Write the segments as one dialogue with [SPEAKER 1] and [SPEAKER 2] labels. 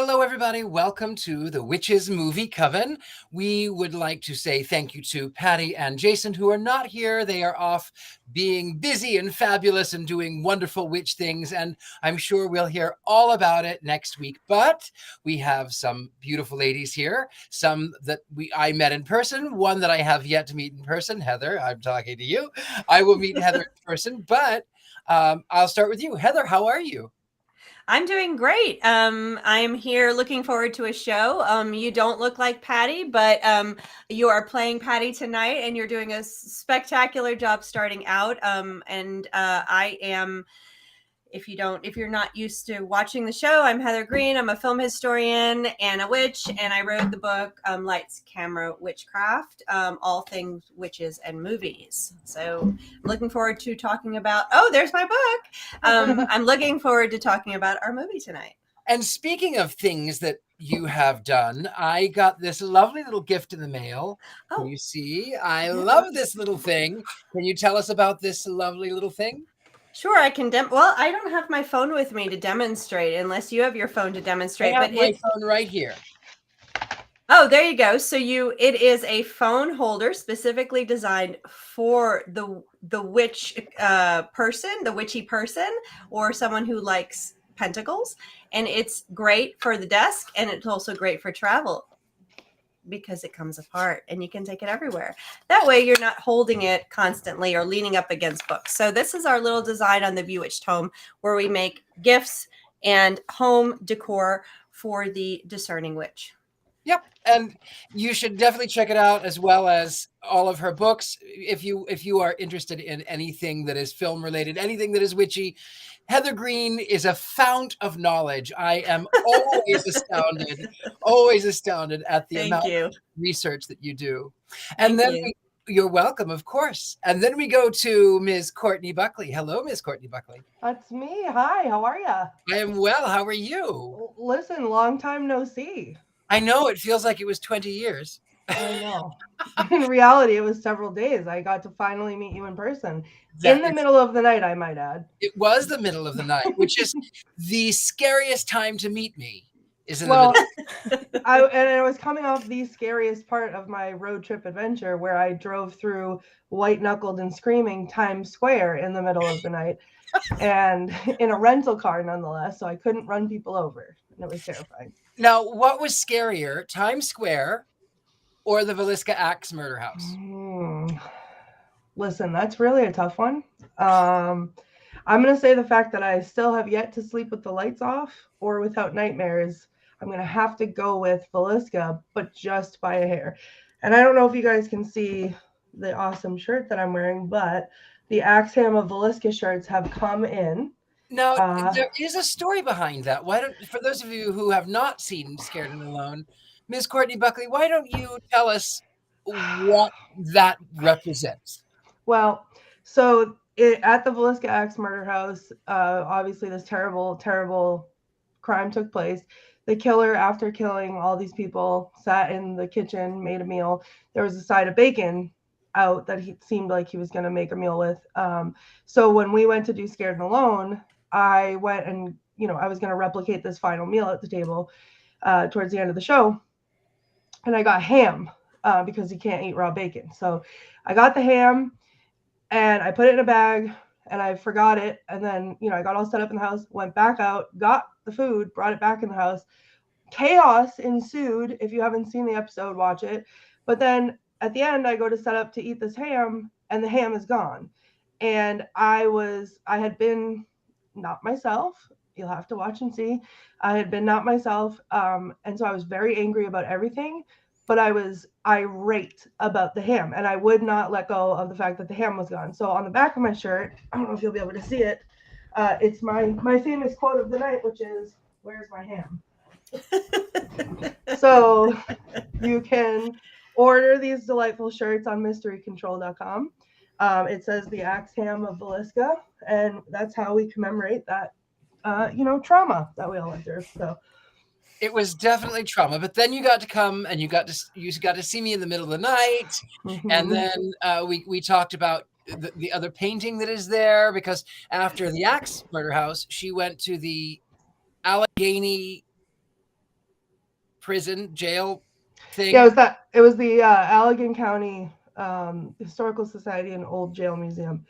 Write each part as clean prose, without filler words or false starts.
[SPEAKER 1] Hello, everybody. Welcome to the Witches Movie Coven. We would like to say thank you to Patty and Jason, who are not here. They are off being busy and fabulous and doing wonderful witch things, and I'm sure we'll hear all about it next week. But we have some beautiful ladies here, some that I met in person, one that I have yet to meet in person. Heather, I'm talking to you. I will meet Heather in person, but I'll start with you. Heather, how are you?
[SPEAKER 2] I'm doing great. I'm here looking forward to a show. You don't look like Patty, but you are playing Patty tonight, and you're doing a spectacular job starting out. I am. If you're not used to watching the show, I'm Heather Greene. I'm a film historian and a witch, and I wrote the book Lights, Camera, Witchcraft, all things witches and movies. So I'm looking forward to talking about, there's my book. I'm looking forward to talking about our movie tonight.
[SPEAKER 1] And speaking of things that you have done, I got this lovely little gift in the mail. Can you see? I love this little thing. Can you tell us about this lovely little thing?
[SPEAKER 2] Sure, I can. Well, I don't have my phone with me to demonstrate, unless you have your phone to demonstrate.
[SPEAKER 1] I have my phone right here.
[SPEAKER 2] Oh, there you go. So it is a phone holder specifically designed for the witch person, the witchy person, or someone who likes pentacles, and it's great for the desk, and it's also great for travel because it comes apart and you can take it everywhere. That way you're not holding it constantly or leaning up against books. So this is our little design on the Bewitched home, where we make gifts and home decor for the discerning witch.
[SPEAKER 1] Yep, and you should definitely check it out, as well as all of her books. If you are interested in anything that is film related, anything that is witchy, Heather Greene is a fount of knowledge. I am always astounded at the amount of research that you do. And then you're welcome, of course. And then we go to Ms. Courtney Buckley. Hello, Ms. Courtney Buckley.
[SPEAKER 3] That's me. Hi, how are you?
[SPEAKER 1] I am well. How are you?
[SPEAKER 3] Listen, long time no see.
[SPEAKER 1] I know, it feels like it was 20 years.
[SPEAKER 3] I know. In reality, it was several days. I got to finally meet you in person. In the middle of the night, I might add.
[SPEAKER 1] It was the middle of the night, which is the scariest time to meet me. Is in the middle.
[SPEAKER 3] I was coming off the scariest part of my road trip adventure, where I drove through white-knuckled and screaming Times Square in the middle of the night, and in a rental car nonetheless, so I couldn't run people over. And it was terrifying.
[SPEAKER 1] Now, what was scarier, Times Square or the Villisca Axe murder house?
[SPEAKER 3] Listen, that's really a tough one. I'm going to say the fact that I still have yet to sleep with the lights off or without nightmares. I'm going to have to go with Villisca, but just by a hair. And I don't know if you guys can see the awesome shirt that I'm wearing, but the Axe Ham of Villisca shirts have come in.
[SPEAKER 1] Now, there is a story behind that. For those of you who have not seen Scared and Alone, Ms. Courtney Buckley, why don't you tell us what that represents?
[SPEAKER 3] Well, so at the Villisca Axe murder house, obviously this terrible, terrible crime took place. The killer, after killing all these people, sat in the kitchen, made a meal. There was a side of bacon out that he seemed like he was going to make a meal with. So when we went to do Scared and Alone, I went and, I was going to replicate this final meal at the table towards the end of the show. And I got ham because you can't eat raw bacon. So I got the ham and I put it in a bag and I forgot it. And then, I got all set up in the house, went back out, got the food, brought it back in the house. Chaos ensued. If you haven't seen the episode, watch it. But then at the end, I go to set up to eat this ham and the ham is gone. And I had been not myself. You'll have to watch and see. I had been not myself. And so I was very angry about everything, but I was irate about the ham, and I would not let go of the fact that the ham was gone. So on the back of my shirt, I don't know if you'll be able to see it. It's my famous quote of the night, which is, "Where's my ham?" So you can order these delightful shirts on mysterycontrol.com. It says the Axe Ham of Villisca, and that's how we commemorate that, trauma that we all went through. So
[SPEAKER 1] it was definitely trauma, but then you got to come and you got to see me in the middle of the night, and then we talked about the other painting that is there, because after the Axe murder house, she went to the Allegheny prison jail thing?
[SPEAKER 3] Yeah, it was the Allegan County Historical Society and Old Jail Museum,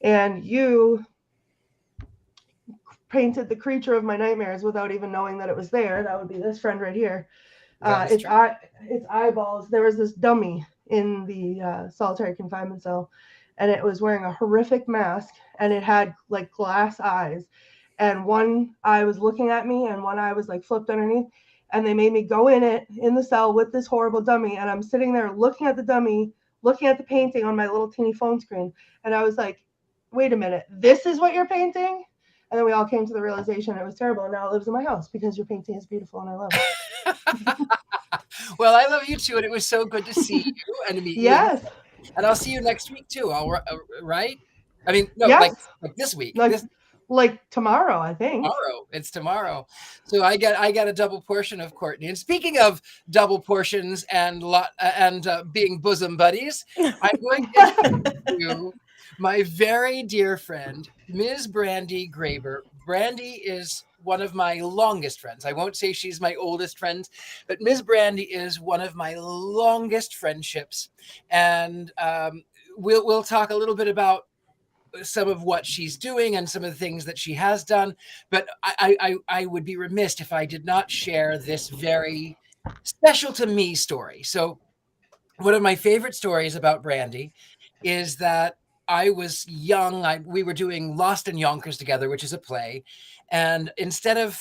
[SPEAKER 3] and you painted the creature of my nightmares without even knowing that it was there. That would be this friend right here. Its eyeballs. There was this dummy in the solitary confinement cell, and it was wearing a horrific mask, and it had like glass eyes, and one eye was looking at me, and one eye was like flipped underneath. And they made me go in the cell with this horrible dummy, and I'm sitting there looking at the dummy, looking at the painting on my little teeny phone screen, and I was like, "Wait a minute, this is what you're painting?" And then we all came to the realization it was terrible, and now it lives in my house because your painting is beautiful and I love it.
[SPEAKER 1] Well, I love you too, and it was so good to see you and meet
[SPEAKER 3] Yes.
[SPEAKER 1] you. And I'll see you next week too. Right? I mean, no,
[SPEAKER 3] Yes.
[SPEAKER 1] like this week.
[SPEAKER 3] Like tomorrow, I think.
[SPEAKER 1] Tomorrow. It's tomorrow. So I got a double portion of Courtney. And speaking of double portions and being bosom buddies, I'm going to introduce you my very dear friend, Ms. Brandi Graber. Brandi is one of my longest friends. I won't say she's my oldest friend, but Ms. Brandi is one of my longest friendships. And we'll talk a little bit about some of what she's doing and some of the things that she has done. But I would be remiss if I did not share this very special to me story. So one of my favorite stories about Brandi is that I was young. We were doing Lost in Yonkers together, which is a play. And instead of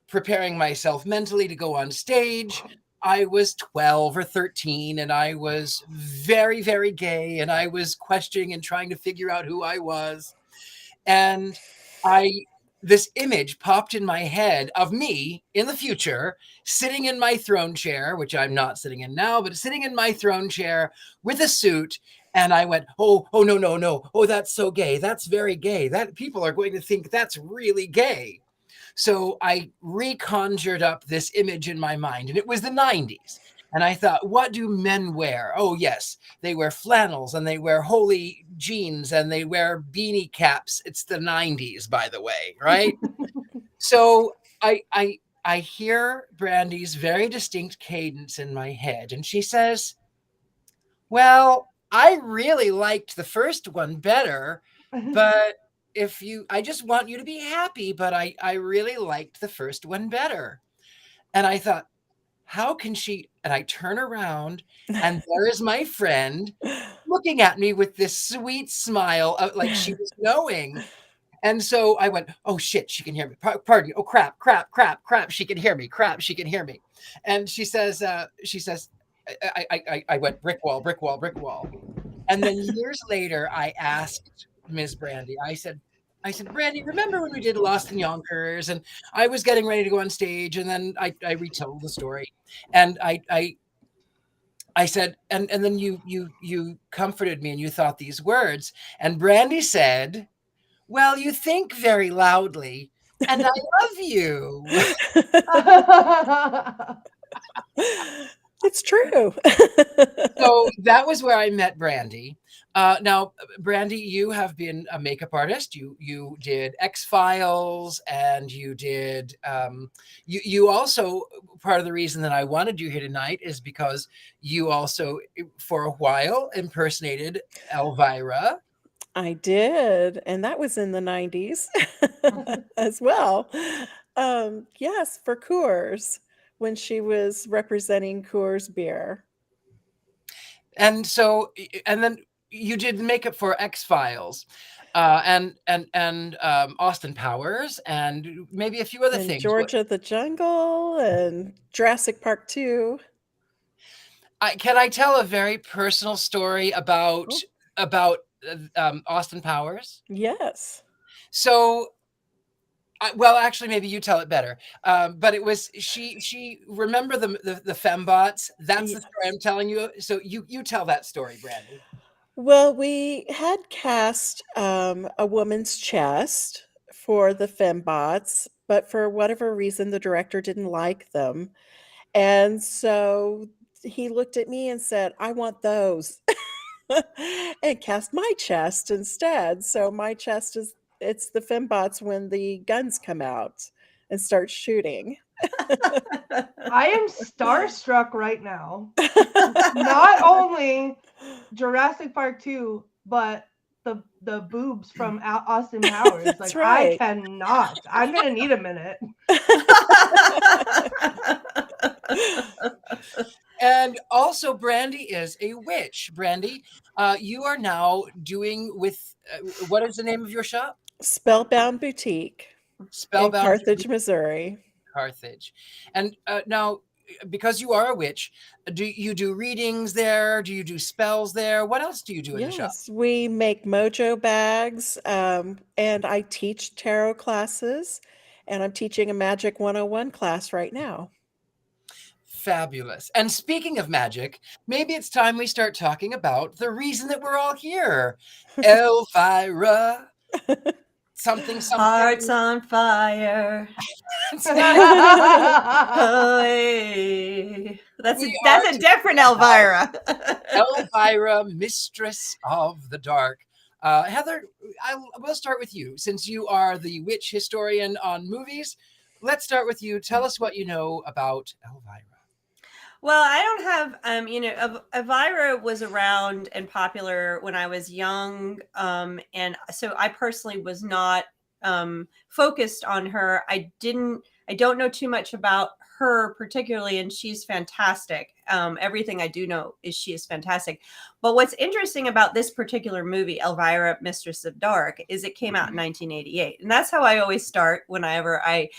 [SPEAKER 1] preparing myself mentally to go on stage, I was 12 or 13 and I was very, very gay, and I was questioning and trying to figure out who I was. And this image popped in my head of me in the future, sitting in my throne chair, which I'm not sitting in now, but sitting in my throne chair with a suit. And I went, oh, no. Oh, that's so gay. That's very gay. That people are going to think that's really gay. So I reconjured up this image in my mind, and it was the 90s. And I thought, what do men wear? Oh, yes, they wear flannels and they wear holy jeans and they wear beanie caps. It's the 90s, by the way, right? So I hear Brandi's very distinct cadence in my head, and she says, well, I really liked the first one better, but I just want you to be happy, but I really liked the first one better. And I thought, how can she? And I turn around and there is my friend looking at me with this sweet smile, like she was knowing. And so I went, oh shit, she can hear me. Pardon. Oh crap. She can hear me. Crap, she can hear me. And she says, I went brick wall. And then years later, I asked Ms. Brandi, I said, Brandi, remember when we did Lost in Yonkers and I was getting ready to go on stage, and then I retold the story, and I said, and then you comforted me and you thought these words, and Brandi said, well, you think very loudly, and I love you.
[SPEAKER 4] It's true.
[SPEAKER 1] So that was where I met Brandi. Now, Brandi, you have been a makeup artist. You did X-Files, and you did. You also, part of the reason that I wanted you here tonight is because you also, for a while, impersonated Elvira.
[SPEAKER 4] I did, and that was in the 90s as well. Yes, for Coors, when she was representing Coors beer.
[SPEAKER 1] And so, and then you did makeup for X-Files, and Austin Powers, and maybe a few other things.
[SPEAKER 4] Georgia the Jungle and Jurassic Park 2.
[SPEAKER 1] Can I tell a very personal story about Austin Powers?
[SPEAKER 4] Yes.
[SPEAKER 1] So, well, actually, maybe you tell it better. But it was she. Remember the fembots? That's the story I'm telling you. So you tell that story, Brandi.
[SPEAKER 4] Well, we had cast a woman's chest for the fembots, but for whatever reason, the director didn't like them, and so he looked at me and said, "I want those." And cast my chest instead. So my chest it's the fembots when the guns come out. and start shooting.
[SPEAKER 3] I am starstruck right now. Not only Jurassic Park 2, but the boobs from Austin Powers.
[SPEAKER 4] That's
[SPEAKER 3] Like,
[SPEAKER 4] right.
[SPEAKER 3] I cannot. I'm gonna need a minute.
[SPEAKER 1] And also, Brandi is a witch. Brandi, you are now doing with what is the name of your shop?
[SPEAKER 4] Spellbound Boutique in
[SPEAKER 1] Spellbound
[SPEAKER 4] Carthage, Missouri.
[SPEAKER 1] Carthage. And now, because you are a witch, do you do readings there? Do you do spells there? What else do you do in the shop?
[SPEAKER 4] Yes, we make mojo bags, and I teach tarot classes, and I'm teaching a Magic 101 class right now.
[SPEAKER 1] Fabulous. And speaking of magic, maybe it's time we start talking about the reason that we're all here. Elvira. Something.
[SPEAKER 2] Hearts on fire. Hey. That's a different Elvira.
[SPEAKER 1] Elvira, Mistress of the Dark. Heather, we'll start with you. Since you are the witch historian on movies, let's start with you. Tell us what you know about Elvira.
[SPEAKER 2] Well, I don't have, Elvira was around and popular when I was young. And so I personally was not focused on her. I don't know too much about her particularly, and she's fantastic. Everything I do know is she is fantastic. But what's interesting about this particular movie, Elvira, Mistress of Dark, is it came out in 1988. And that's how I always start whenever I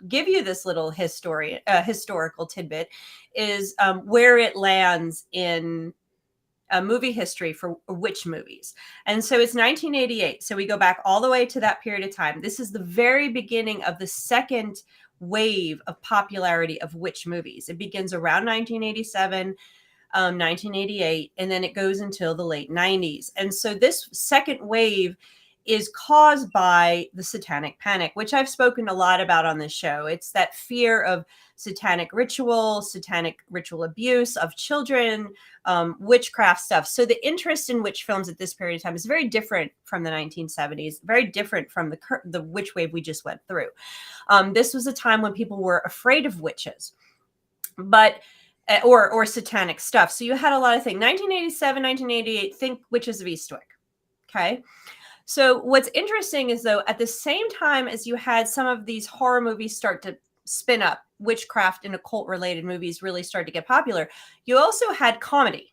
[SPEAKER 2] give you this little historical tidbit, is where it lands in movie history for witch movies. And so it's 1988. So we go back all the way to that period of time. This is the very beginning of the second wave of popularity of witch movies. It begins around 1987, 1988, and then it goes until the late 90s. And so this second wave is caused by the satanic panic, which I've spoken a lot about on this show. It's that fear of satanic ritual abuse of children, witchcraft stuff. So the interest in witch films at this period of time is very different from the 1970s, very different from the witch wave we just went through. This was a time when people were afraid of witches, but or satanic stuff. So you had a lot of things. 1987, 1988, think Witches of Eastwick. Okay. So what's interesting is, though, at the same time as you had some of these horror movies start to spin up, witchcraft and occult related movies really start to get popular, you also had comedy.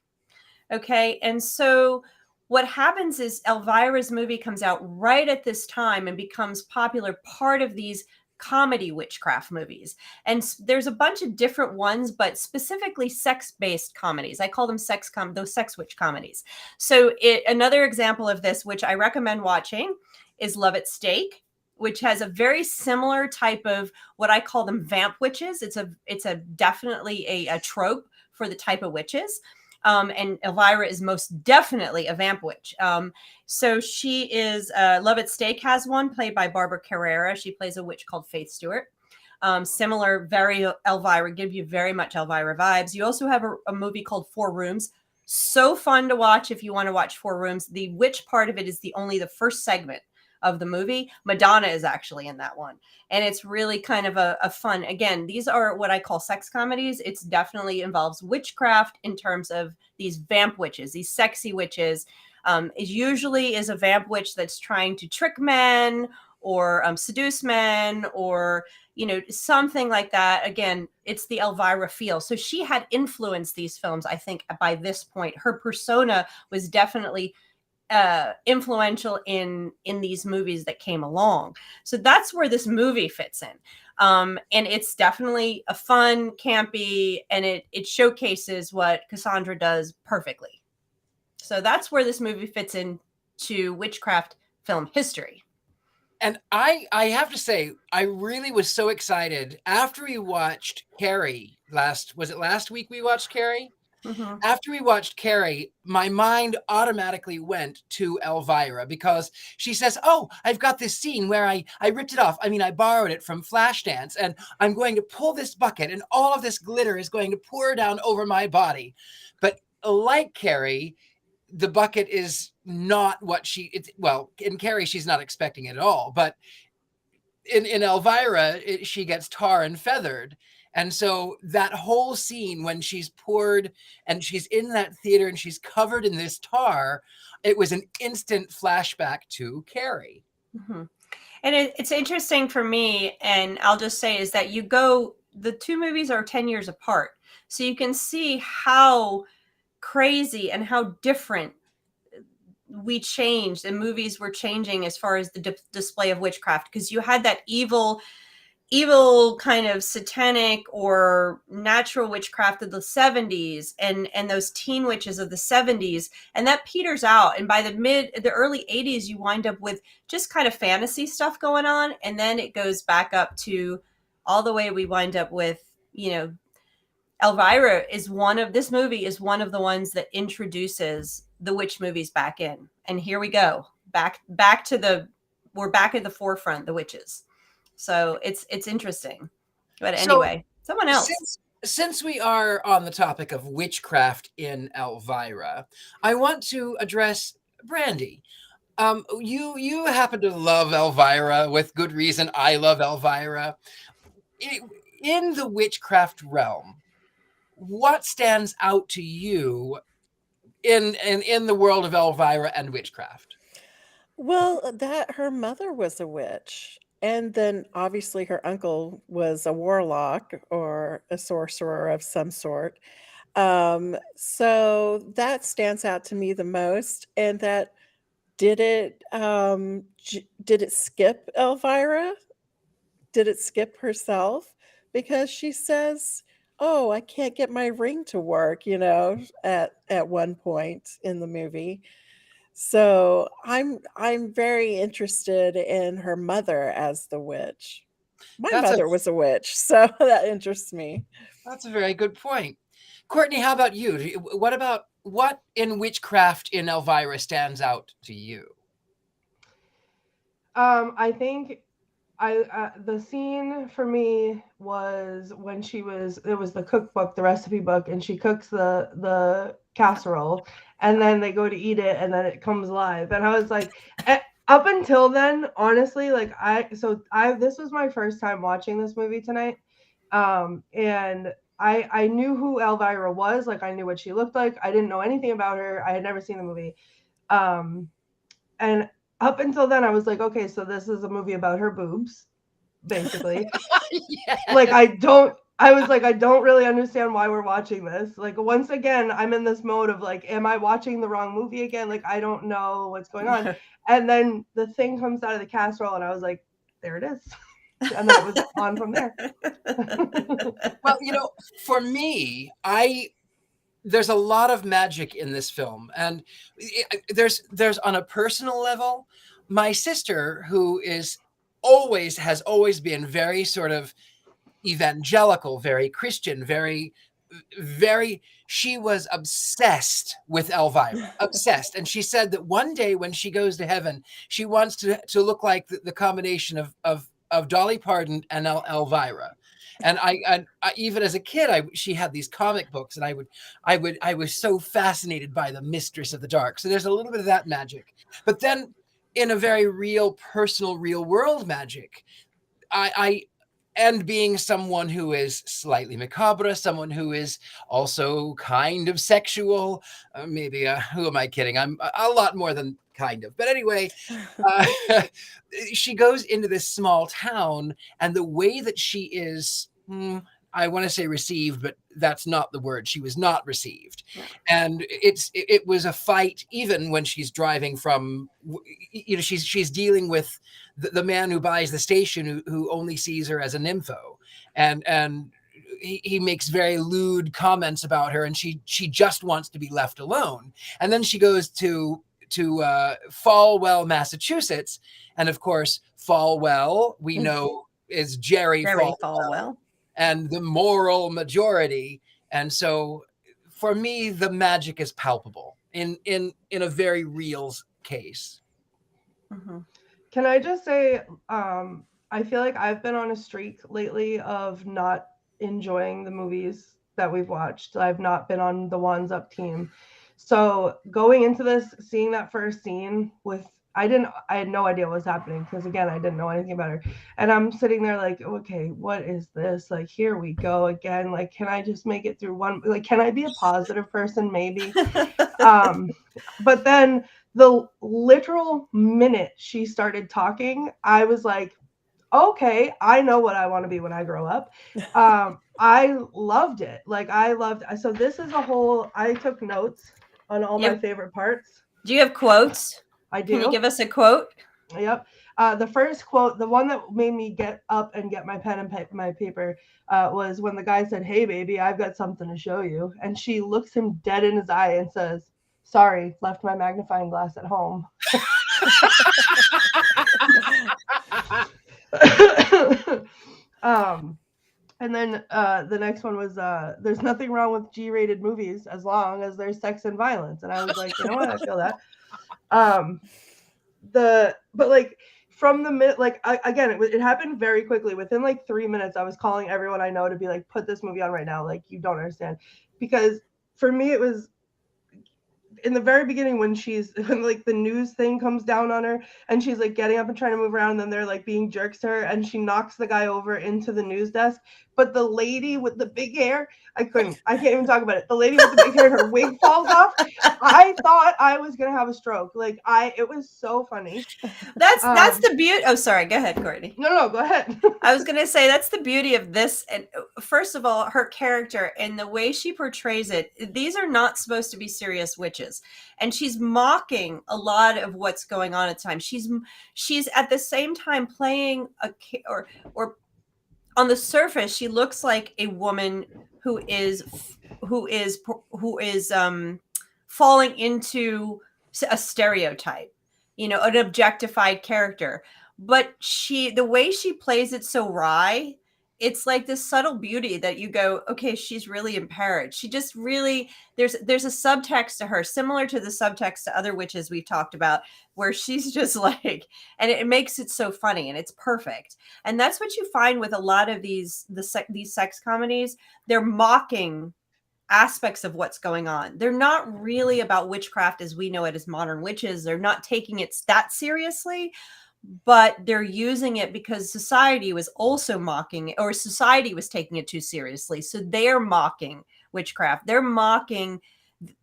[SPEAKER 2] Okay. And so what happens is Elvira's movie comes out right at this time and becomes popular part of these comedy witchcraft movies. And there's a bunch of different ones, but specifically sex-based comedies. I call them those sex witch comedies. So another example of this, which I recommend watching, is Love at Stake, which has a very similar type of what I call them vamp witches. It's definitely a trope for the type of witches. And Elvira is most definitely a vamp witch. So she is, Love at Stake has one played by Barbara Carrera. She plays a witch called Faith Stewart. Similar, very Elvira, give you very much Elvira vibes. You also have a movie called Four Rooms. So fun to watch if you want to watch Four Rooms. The witch part of it is only the first segment of the movie. Madonna is actually in that one. And it's really kind of a fun, again, these are what I call sex comedies. It's definitely involves witchcraft in terms of these vamp witches, these sexy witches. It usually is a vamp witch that's trying to trick men or seduce men or, something like that. Again, it's the Elvira feel. So she had influenced these films. I think by this point, her persona was definitely influential in these movies that came along. So that's where this movie fits in. And it's definitely a fun, campy, and it showcases what Cassandra does perfectly. So that's where this movie fits into witchcraft film history.
[SPEAKER 1] And I have to say, I really was so excited after we watched Carrie last week we watched Carrie?
[SPEAKER 2] Mm-hmm.
[SPEAKER 1] After we watched Carrie, my mind automatically went to Elvira because she says, oh, I've got this scene where I ripped it off. I mean, I borrowed it from Flashdance and I'm going to pull this bucket and all of this glitter is going to pour down over my body. But like Carrie, the bucket is not what in Carrie, she's not expecting it at all. But in Elvira, she gets tar and feathered. And so that whole scene when she's poured and she's in that theater and she's covered in this tar, it was an instant flashback to Carrie.
[SPEAKER 2] Mm-hmm. And it's interesting for me, and I'll just say, is that the two movies are 10 years apart. So you can see how crazy and how different we changed and movies were changing as far as the display of witchcraft, because you had that evil kind of satanic or natural witchcraft of the 70s and those teen witches of the 70s, and that peters out, and by the early 80s you wind up with just kind of fantasy stuff going on, and then it goes back up to all the way we wind up with, Elvira this movie is one of the ones that introduces the witch movies back in, and here we go we're back at the forefront, the witches. So it's interesting. But anyway, someone else.
[SPEAKER 1] Since we are on the topic of witchcraft in Elvira, I want to address Brandi. You happen to love Elvira with good reason. I love Elvira. In the witchcraft realm, what stands out to you in the world of Elvira and witchcraft?
[SPEAKER 4] Well, that her mother was a witch. And then obviously her uncle was a warlock or a sorcerer of some sort. So that stands out to me the most. And that did it skip Elvira? Did it skip herself? Because she says, "Oh, I can't get my ring to work," at one point in the movie. So I'm very interested in her mother as the witch. My mother was a witch, so that interests me.
[SPEAKER 1] That's a very good point. Courtney, how about you? What in witchcraft in Elvira stands out to you?
[SPEAKER 3] I think the scene for me was when it was the cookbook, the recipe book, and she cooks the casserole, and then they go to eat it, and then it comes alive. And I was like, up until then, honestly, this was my first time watching this movie tonight, and I knew who Elvira was. Like, I knew what she looked like. I didn't know anything about her. I had never seen the movie, and up until then, I was like, okay, so this is a movie about her boobs, basically.
[SPEAKER 1] Yes.
[SPEAKER 3] I was like, I don't really understand why we're watching this. Like, once again, I'm in this mode of like, am I watching the wrong movie again? Like, I don't know what's going on. And then the thing comes out of the casserole, and I was like, there it is. And then it was on from there.
[SPEAKER 1] Well, for me, there's a lot of magic in this film, and there's on a personal level, my sister, who has always been very sort of evangelical, very Christian, very she was obsessed with Elvira, obsessed. And she said that one day when she goes to heaven, she wants to look like the combination of Dolly Parton and Elvira. And I even as a kid, she had these comic books, and I was so fascinated by the Mistress of the Dark. So there's a little bit of that magic, but then in a very real, personal, real world magic, and being someone who is slightly macabre, someone who is also kind of sexual, maybe who am I kidding? I'm a lot more than kind of, but anyway, she goes into this small town, and the way that she is, I want to say received, but that's not the word. She was not received. Yeah. And it was a fight, even when she's driving from, she's dealing with the man who buys the station, who only sees her as a nympho. And he makes very lewd comments about her, and she just wants to be left alone. And then she goes to Falwell, Massachusetts, and of course Falwell we know is Jerry Falwell, and the moral majority. And so for me, the magic is palpable in a very real case.
[SPEAKER 3] Mm-hmm. Can I just say, I feel like I've been on a streak lately of not enjoying the movies that we've watched. I've not been on the Wands Up team. So going into this, seeing that first scene with I had no idea what was happening because again, I didn't know anything about her. And I'm sitting there like, okay, what is this? Like, here we go again. Like, can I just make it through one? Like, can I be a positive person? Maybe. But then the literal minute she started talking, I was like, okay, I know what I want to be when I grow up. I loved it. Like, so this is I took notes on all my favorite parts.
[SPEAKER 2] Do you have quotes?
[SPEAKER 3] I do.
[SPEAKER 2] Can you give us a quote?
[SPEAKER 3] Yep. The first quote, the one that made me get up and get my pen and my paper, was when the guy said, "Hey, baby, I've got something to show you." And she looks him dead in his eye and says, "Sorry, left my magnifying glass at home." And then the next one was, "There's nothing wrong with G-rated movies as long as there's sex and violence." And I was like, you know what? I feel that. But like from the minute, like again, it happened very quickly. Within like 3 minutes, I was calling everyone I know to be like, put this movie on right now. Like, you don't understand. Because for me, it was in the very beginning when like the news thing comes down on her and she's like getting up and trying to move around, and then they're like being jerks to her and she knocks the guy over into the news desk. But the lady with the big hair, I can't even talk about it. The lady with the big hair, her wig falls off. I thought I was gonna have a stroke. Like, it was so funny.
[SPEAKER 2] That's the beauty. Oh, sorry. Go ahead, Courtney.
[SPEAKER 3] No, go ahead.
[SPEAKER 2] I was gonna say that's the beauty of this. And first of all, her character and the way she portrays it. These are not supposed to be serious witches, and she's mocking a lot of what's going on at the time. She's at the same time playing or on the surface, she looks like a woman who is falling into a stereotype, an objectified character. But the way she plays it so wry, it's like this subtle beauty that you go, okay, she's really impaired. She just really, there's a subtext to her, similar to the subtext to other witches we've talked about, where she's just like, and it makes it so funny and it's perfect. And that's what you find with a lot of these sex comedies. They're mocking aspects of what's going on. They're not really about witchcraft as we know it as modern witches. They're not taking it that seriously, but they're using it because society was also mocking it, or society was taking it too seriously. So they're mocking witchcraft. They're mocking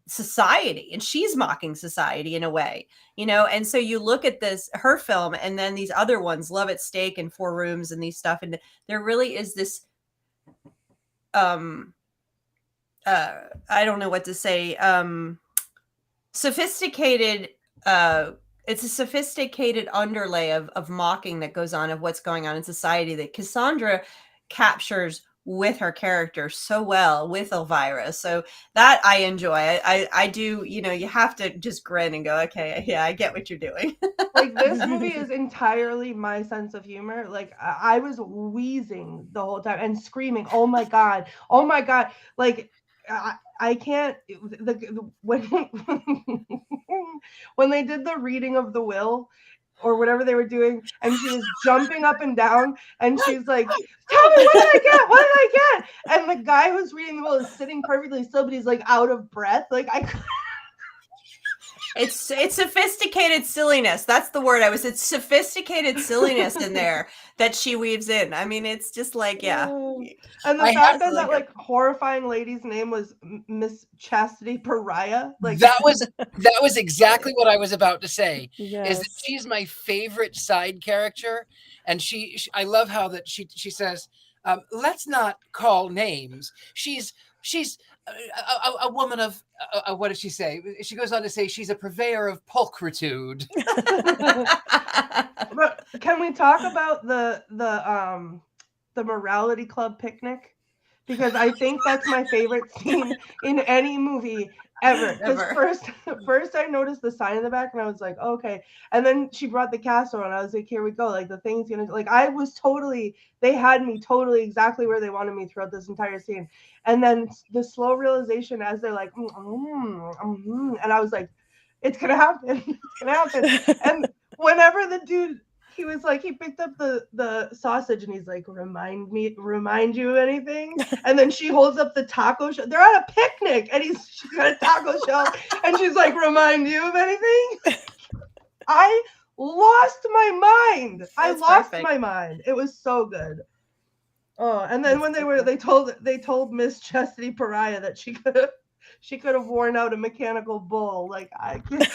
[SPEAKER 2] society, and she's mocking society in a way, and so you look at her film, and then these other ones, Love at Stake and Four Rooms and these stuff, and there really is this I don't know what to say, sophisticated it's a sophisticated underlay of mocking that goes on of what's going on in society that Cassandra captures with her character so well with Elvira. So that I enjoy. I do, you have to just grin and go, okay, yeah, I get what you're doing.
[SPEAKER 3] Like, this movie is entirely my sense of humor. Like, I was wheezing the whole time and screaming, oh my God. Like, I can't, when they did the reading of the will or whatever they were doing, and she was jumping up and down, and she's like, tell me, what did I get? And the guy who's reading the will is sitting perfectly still, but he's like out of breath. Like,
[SPEAKER 2] It's sophisticated silliness. That's the word. It's sophisticated silliness in there that she weaves in. I mean, it's just like, yeah.
[SPEAKER 3] And the fact that like horrifying lady's name was Miss Chastity Pariah. Like,
[SPEAKER 1] that was exactly what I was about to say.
[SPEAKER 4] Yes.
[SPEAKER 1] Is that she's my favorite side character, and I love how that she says, let's not call names. She's a woman of what does she say? She goes on to say she's a purveyor of pulchritude.
[SPEAKER 3] But can we talk about the morality club picnic? Because I think that's my favorite scene in any movie ever. Because first I noticed the sign in the back and I was like, oh, okay. And then she brought the casserole and I was like, here we go. Like, the thing's gonna, like, they had me totally exactly where they wanted me throughout this entire scene. And then the slow realization as they're like, and I was like, it's gonna happen. It's gonna happen. And whenever the dude, he was like, he picked up the sausage and he's like, remind you of anything? And then she holds up the taco shell. They're at a picnic and she's got a taco shell and she's like, remind you of anything? I lost my mind. I
[SPEAKER 2] That's
[SPEAKER 3] lost
[SPEAKER 2] perfect.
[SPEAKER 3] my mind. It was so good. Oh, and then
[SPEAKER 2] That's
[SPEAKER 3] when they told Miss Chastity Pariah that she could have worn out a mechanical bull. Like, I can't.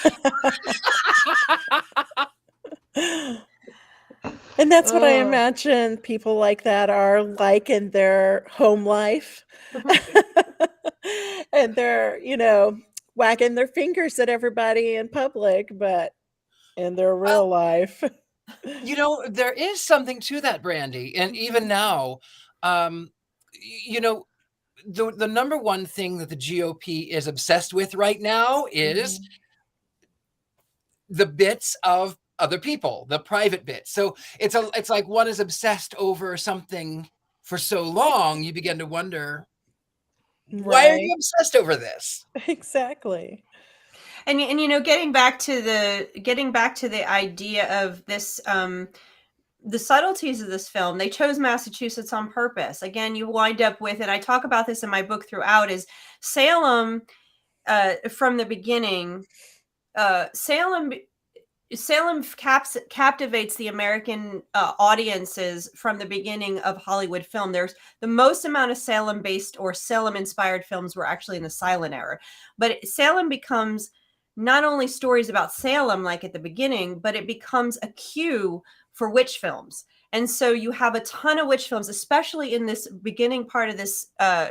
[SPEAKER 4] And that's what I
[SPEAKER 3] Oh.
[SPEAKER 4] imagine people like that are like in their home life. And they're, wagging their fingers at everybody in public, but in their real life.
[SPEAKER 1] There is something to that, Brandi. And even now, the number one thing that the GOP is obsessed with right now is the bits of other people, the private bits. So it's like one is obsessed over something for so long, you begin to wonder, why are you obsessed over this?
[SPEAKER 4] Exactly.
[SPEAKER 2] And getting back to the idea of this, the subtleties of this film, they chose Massachusetts on purpose. Again, you wind up with, and I talk about this in my book throughout, is Salem, from the beginning. Salem captivates the American audiences from the beginning of Hollywood film. There's the most amount of Salem-based or Salem-inspired films were actually in the silent era. But Salem becomes not only stories about Salem like at the beginning, but it becomes a cue for witch films. And so you have a ton of witch films, especially in this beginning part of this,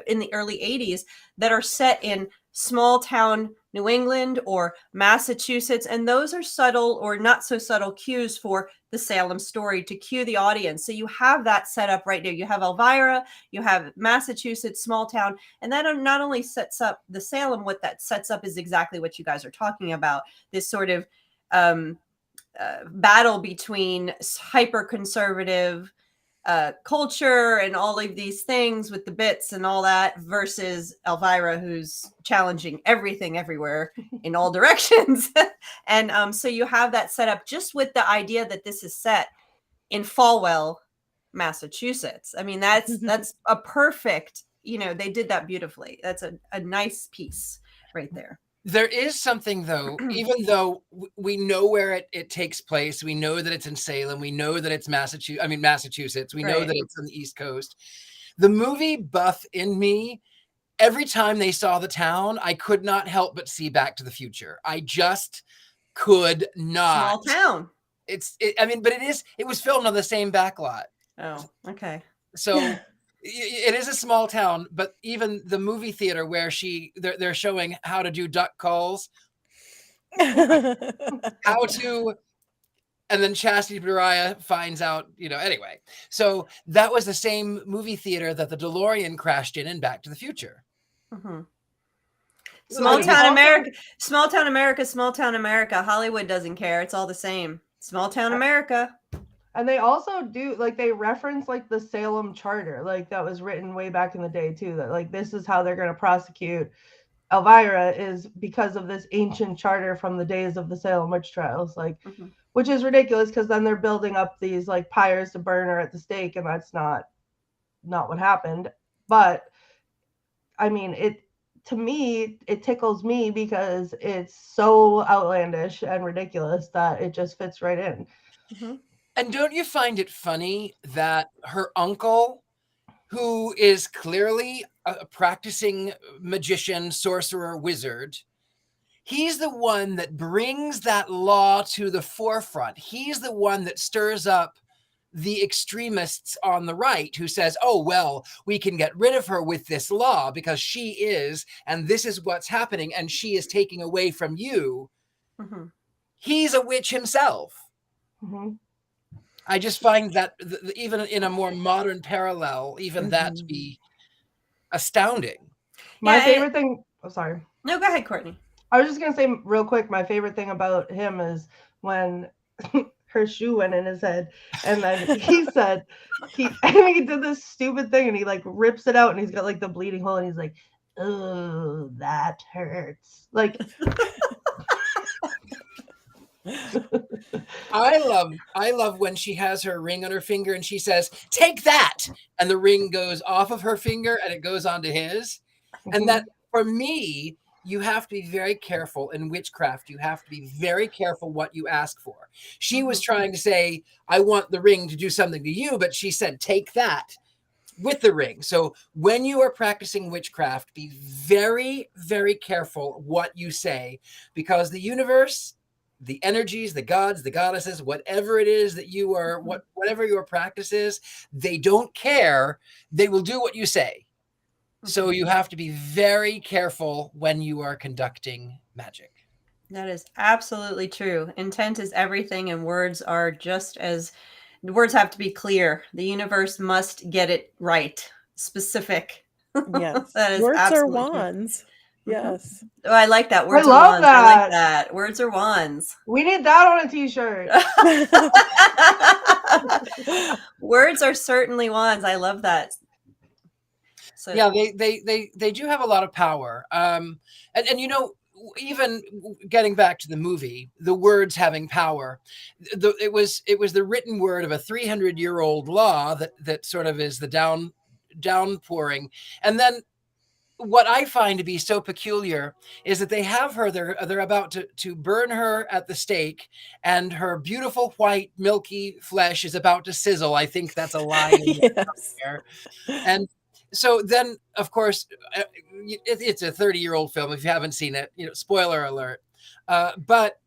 [SPEAKER 2] in the early 80s, that are set in small town New England or Massachusetts. And those are subtle or not so subtle cues for the Salem story to cue the audience. So you have that set up right now. You have Elvira, you have Massachusetts, small town. And that not only sets up the Salem, what that sets up is exactly what you guys are talking about. This sort of battle between hyper conservative culture and all of these things with the bits and all that versus Elvira, who's challenging everything everywhere in all directions. And so you have that set up just with the idea that this is set in Falwell, Massachusetts. I mean, that's a perfect, they did that beautifully. That's a nice piece right there.
[SPEAKER 1] There is something, though, even though we know where it takes place, we know that it's in Salem, we know that it's Massachusetts, we know that it's on the East Coast. The movie buff in me, every time they saw the town, I could not help but see Back to the Future. I just could not.
[SPEAKER 2] Small town.
[SPEAKER 1] But it was filmed on the same backlot.
[SPEAKER 2] Oh, okay.
[SPEAKER 1] So it is a small town, but even the movie theater where they're showing how to do duck calls, and then Chastity Pariah finds out, anyway. So that was the same movie theater that the DeLorean crashed in Back to the Future.
[SPEAKER 2] Mm-hmm. Small town America, small town America. Hollywood doesn't care. It's all the same. Small town America.
[SPEAKER 3] And they also do, they reference, the Salem Charter, that was written way back in the day, too, that, this is how they're going to prosecute Elvira is because of this ancient charter from the days of the Salem witch trials, which is ridiculous because then they're building up these, pyres to burn her at the stake, and that's not what happened. But, I mean, to me, it tickles me because it's so outlandish and ridiculous that it just fits right in.
[SPEAKER 2] Mm-hmm.
[SPEAKER 1] And don't you find it funny that her uncle, who is clearly a practicing magician, sorcerer, wizard, he's the one that brings that law to the forefront. He's the one that stirs up the extremists on the right who says, oh, well, we can get rid of her with this law because she is, and this is what's happening, and she is taking away from you.
[SPEAKER 2] Mm-hmm.
[SPEAKER 1] He's a witch himself.
[SPEAKER 3] Mm-hmm.
[SPEAKER 1] I just find that even in a more modern parallel, even that to be astounding.
[SPEAKER 3] My favorite thing... Oh, sorry.
[SPEAKER 2] No, go ahead, Courtney.
[SPEAKER 3] I was just going to say real quick, my favorite thing about him is when her shoe went in his head, and then he said, he did this stupid thing, and he, rips it out, and he's got, the bleeding hole, and he's like, oh, that hurts.
[SPEAKER 1] I love when she has her ring on her finger and she says, take that, and the ring goes off of her finger and it goes onto his. And that, for me, you have to be very careful in witchcraft. You have to be very careful what you ask for. She was trying to say, I want the ring to do something to you, but she said, take that with the ring. So when you are practicing witchcraft, be very, very careful what you say, because the universe, the energies, the gods, the goddesses, whatever it is that you are, whatever your practice is, they don't care. They will do what you say. So you have to be very careful when you are conducting magic.
[SPEAKER 2] That is absolutely true. Intent is everything, and words are just as words have to be clear. The universe must get it right, specific.
[SPEAKER 4] Yes.
[SPEAKER 2] That is
[SPEAKER 4] Words are
[SPEAKER 2] absolutely true.
[SPEAKER 4] wands. Yes.
[SPEAKER 2] Oh, I like that. Words are
[SPEAKER 3] love
[SPEAKER 2] wands. I like
[SPEAKER 3] that.
[SPEAKER 2] that. Words are wands.
[SPEAKER 3] We need that on a t-shirt.
[SPEAKER 2] Words are certainly wands. I love that. So
[SPEAKER 1] Yeah, they do have a lot of power. And you know, even getting back to the movie, the words having power, it was the written word of a 300-year-old law that sort of is the downpouring. And then what I find to be so peculiar is that they have her, they're about to burn her at the stake, and her beautiful white milky flesh is about to sizzle. I think that's a line
[SPEAKER 4] Yes.
[SPEAKER 1] there. And so then, of course, it's a 30-year-old film. If you haven't seen it, you know, spoiler alert. But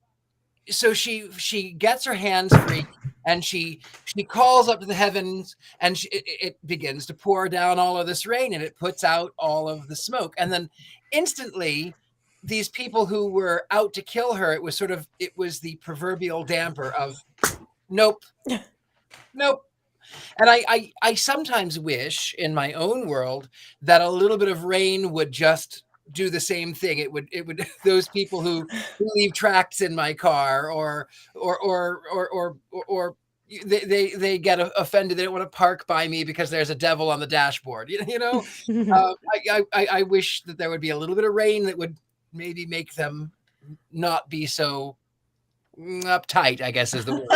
[SPEAKER 1] so she gets her hands free, and she calls up to the heavens, and it begins to pour down all of this rain, and it puts out all of the smoke. And then instantly, these people who were out to kill her, it was the proverbial damper of nope. And I sometimes wish in my own world that a little bit of rain would just do the same thing. It would those people who leave tracts in my car or they get offended. They don't want to park by me because there's a devil on the dashboard. You know, I wish that there would be a little bit of rain that would maybe make them not be so uptight, I guess is the word.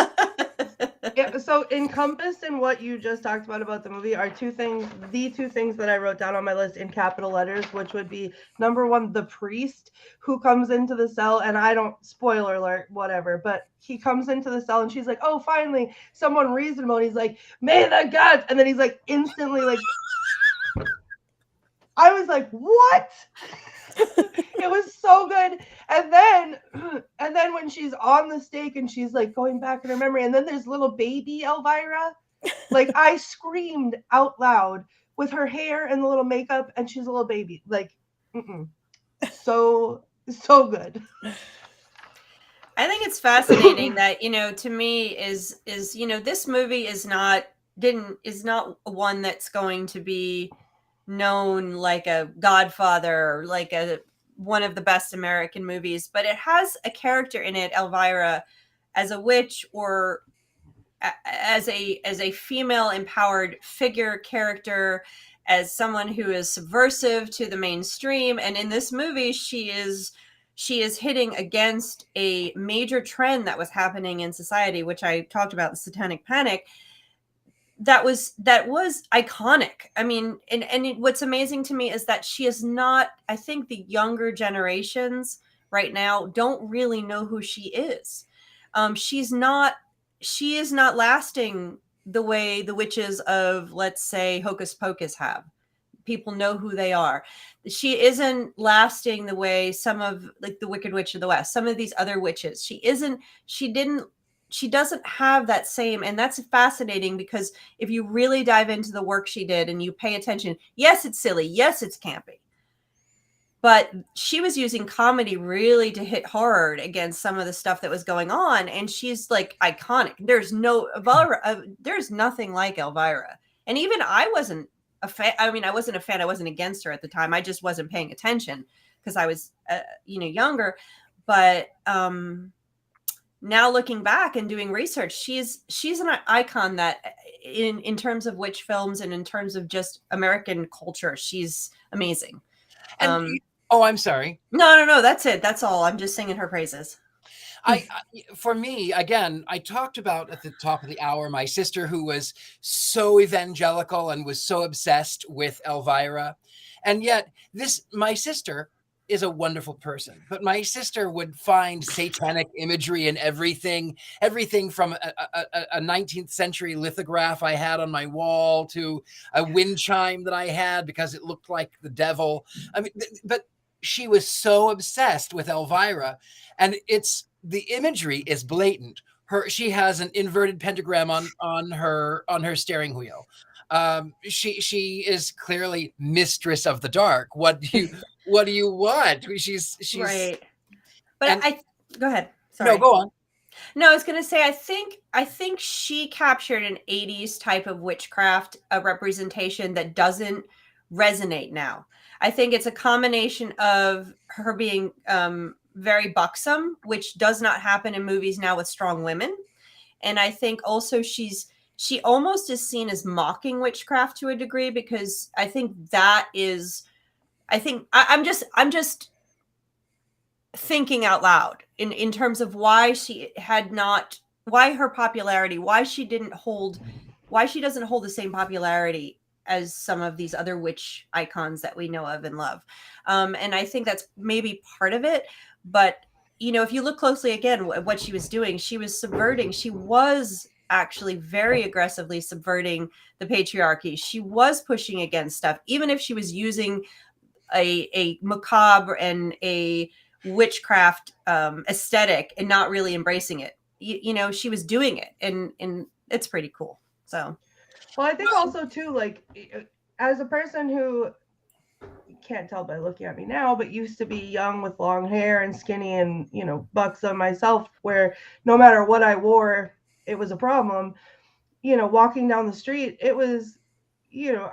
[SPEAKER 3] Yeah, so encompassed in what you just talked about the movie are the two things that I wrote down on my list in capital letters, which would be number one, the priest who comes into the cell, and I don't, spoiler alert, whatever, but he comes into the cell and she's like, oh, finally, someone reasonable. And he's like, may the gods, and then he's like instantly like, I was like, what? It was so good. And then when she's on the stake and she's like going back in her memory, and then there's little baby Elvira, like I screamed out loud with her hair and the little makeup, and she's a little baby, like so good.
[SPEAKER 2] I think it's fascinating that, you know, to me is you know, this movie is not one that's going to be known like a Godfather or like one of the best American movies, but it has a character in it, Elvira, as a witch or as a female empowered figure character, as someone who is subversive to the mainstream. And in this movie, she is hitting against a major trend that was happening in society, which I talked about, the Satanic Panic. That was iconic. I mean, and what's amazing to me is that she is not, I think the younger generations right now don't really know who she is. She is not lasting the way the witches of, let's say, Hocus Pocus have. People know who they are. She isn't lasting the way some of, like, the Wicked Witch of the West, some of these other witches. She doesn't have that same, and that's fascinating, because if you really dive into the work she did and you pay attention, yes, it's silly, yes, it's campy, but she was using comedy really to hit hard against some of the stuff that was going on, and she's like iconic. There's nothing like Elvira, and even I wasn't a fan. I mean, I wasn't a fan. I wasn't against her at the time. I just wasn't paying attention because I was, younger, but now looking back and doing research, she's an icon that in terms of witch films and in terms of just American culture, she's amazing.
[SPEAKER 1] And I'm sorry.
[SPEAKER 2] No, that's it. That's all. I'm just singing her praises.
[SPEAKER 1] For me, again, I talked about at the top of the hour, my sister who was so evangelical and was so obsessed with Elvira. And yet my sister is a wonderful person, but my sister would find satanic imagery in everything from a 19th century lithograph I had on my wall to a wind chime that I had because it looked like the devil. I mean, but she was so obsessed with Elvira, and the imagery is blatant. She has an inverted pentagram on her steering wheel. She is clearly mistress of the dark. What do you want? She's
[SPEAKER 2] right. But go ahead. Sorry.
[SPEAKER 1] No, go on.
[SPEAKER 2] No, I was going to say, I think she captured an 80s type of witchcraft, a representation that doesn't resonate now. I think it's a combination of her being very buxom, which does not happen in movies now with strong women. And I think also she almost is seen as mocking witchcraft to a degree, because I think I'm just thinking out loud in terms of why her popularity, why she doesn't hold the same popularity as some of these other witch icons that we know of and love. And I think that's maybe part of it. But, if you look closely again at what she was doing, she was actually very aggressively subverting the patriarchy. She was pushing against stuff, even if she was using a macabre and a witchcraft aesthetic and not really embracing it. She was doing it, and it's pretty cool. So,
[SPEAKER 3] well, I think also too, like, as a person who, you can't tell by looking at me now, but used to be young with long hair and skinny and buxom myself, where no matter what I wore, it was a problem. Walking down the street, it was,